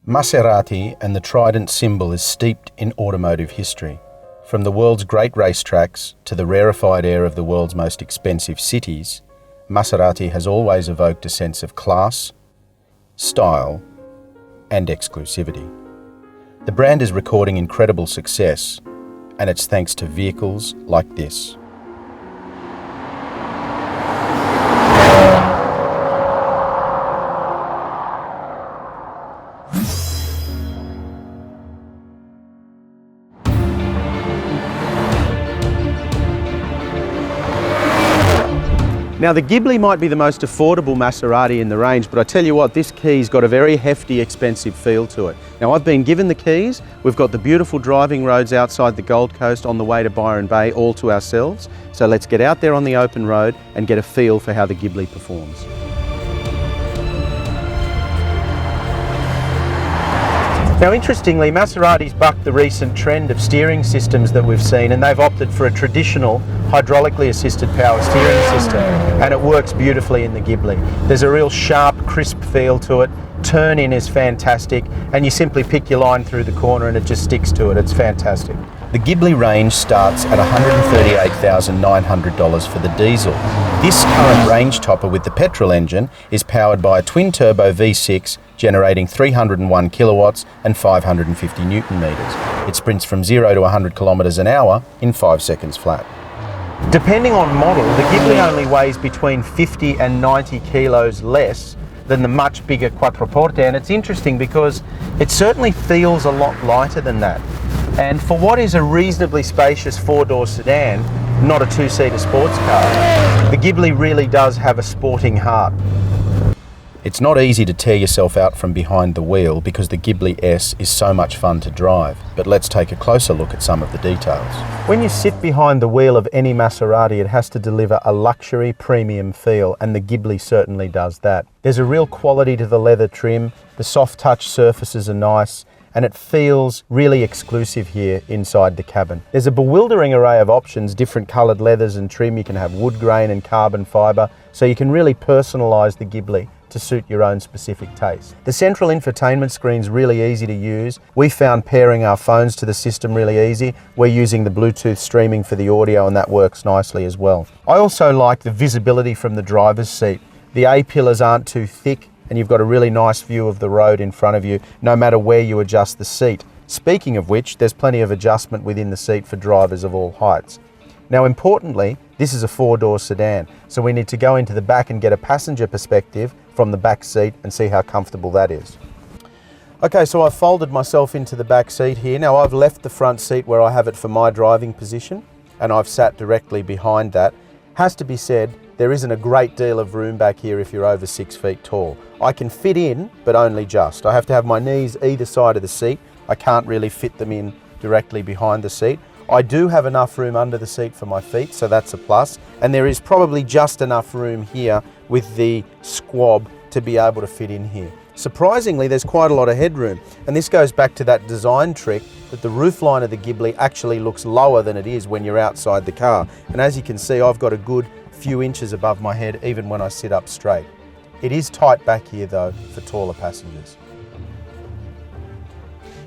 Maserati and the Trident symbol is steeped in automotive history. From the world's great racetracks to the rarefied air of the world's most expensive cities, Maserati has always evoked a sense of class, style, and exclusivity. The brand is recording incredible success, and it's thanks to vehicles like this. Now the Ghibli might be the most affordable Maserati in the range, but I tell you what, this key's got a very hefty, expensive feel to it. Now I've been given the keys, we've got the beautiful driving roads outside the Gold Coast on the way to Byron Bay all to ourselves, so let's get out there on the open road and get a feel for how the Ghibli performs. Now interestingly, Maserati's bucked the recent trend of steering systems that we've seen, and they've opted for a traditional hydraulically assisted power steering system, and it works beautifully in the Ghibli. There's a real sharp, crisp feel to it, turn in is fantastic, and you simply pick your line through the corner and it just sticks to it. It's fantastic. The Ghibli range starts at $138,900 for the diesel. This current range topper with the petrol engine is powered by a twin-turbo V6 generating 301 kilowatts and 550 newton meters. It sprints from 0 to 100 kilometers an hour in 5 seconds flat. Depending on model, the Ghibli only weighs between 50 and 90 kilos less than the much bigger Quattroporte, and it's interesting because it certainly feels a lot lighter than that. And for what is a reasonably spacious four-door sedan, not a two-seater sports car, the Ghibli really does have a sporting heart. It's not easy to tear yourself out from behind the wheel because the Ghibli S is so much fun to drive, but let's take a closer look at some of the details. When you sit behind the wheel of any Maserati, it has to deliver a luxury premium feel, and the Ghibli certainly does that. There's a real quality to the leather trim, the soft touch surfaces are nice, and it feels really exclusive here inside the cabin. There's a bewildering array of options, different coloured leathers and trim. You can have wood grain and carbon fibre, so you can really personalise the Ghibli to suit your own specific taste. The central infotainment screen's really easy to use. We found pairing our phones to the system really easy. We're using the Bluetooth streaming for the audio, and that works nicely as well. I also like the visibility from the driver's seat. The A-pillars aren't too thick, and you've got a really nice view of the road in front of you, no matter where you adjust the seat. Speaking of which, there's plenty of adjustment within the seat for drivers of all heights. Now importantly, this is a four-door sedan, so we need to go into the back and get a passenger perspective from the back seat and see how comfortable that is. Okay, so I've folded myself into the back seat here. Now I've left the front seat where I have it for my driving position, and I've sat directly behind that. Has to be said, there isn't a great deal of room back here if you're over 6 feet tall. I can fit in, but only just. I have to have my knees either side of the seat. I can't really fit them in directly behind the seat. I do have enough room under the seat for my feet, so that's a plus. And there is probably just enough room here with the squab to be able to fit in here. Surprisingly, there's quite a lot of headroom, and this goes back to that design trick that the roofline of the Ghibli actually looks lower than it is when you're outside the car. And as you can see, I've got a good few inches above my head even when I sit up straight. It is tight back here though for taller passengers.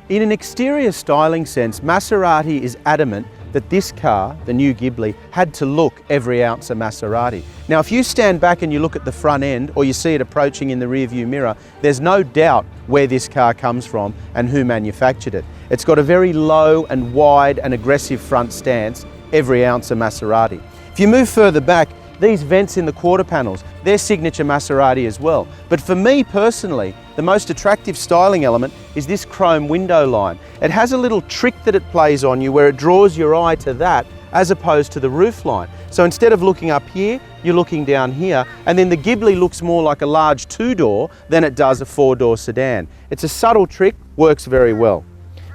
In an exterior styling sense, Maserati is adamant that this car, the new Ghibli, had to look every ounce a Maserati. Now if you stand back and you look at the front end, or you see it approaching in the rear view mirror, there's no doubt where this car comes from and who manufactured it. It's got a very low and wide and aggressive front stance, every ounce a Maserati. If you move further back, these vents in the quarter panels, they're signature Maserati as well. But for me personally, the most attractive styling element is this chrome window line. It has a little trick that it plays on you where it draws your eye to that as opposed to the roof line. So instead of looking up here, you're looking down here, and then the Ghibli looks more like a large two-door than it does a four-door sedan. It's a subtle trick, works very well.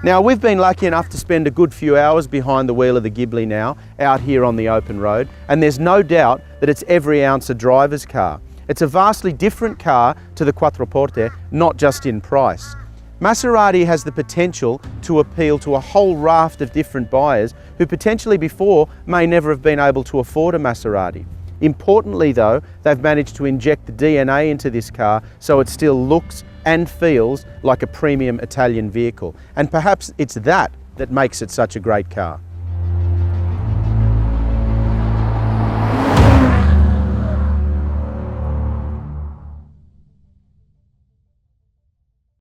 Now we've been lucky enough to spend a good few hours behind the wheel of the Ghibli now, out here on the open road, and there's no doubt that it's every ounce a driver's car. It's a vastly different car to the Quattroporte, not just in price. Maserati has the potential to appeal to a whole raft of different buyers who potentially before may never have been able to afford a Maserati. Importantly though, they've managed to inject the DNA into this car so it still looks and feels like a premium Italian vehicle. And perhaps it's that makes it such a great car.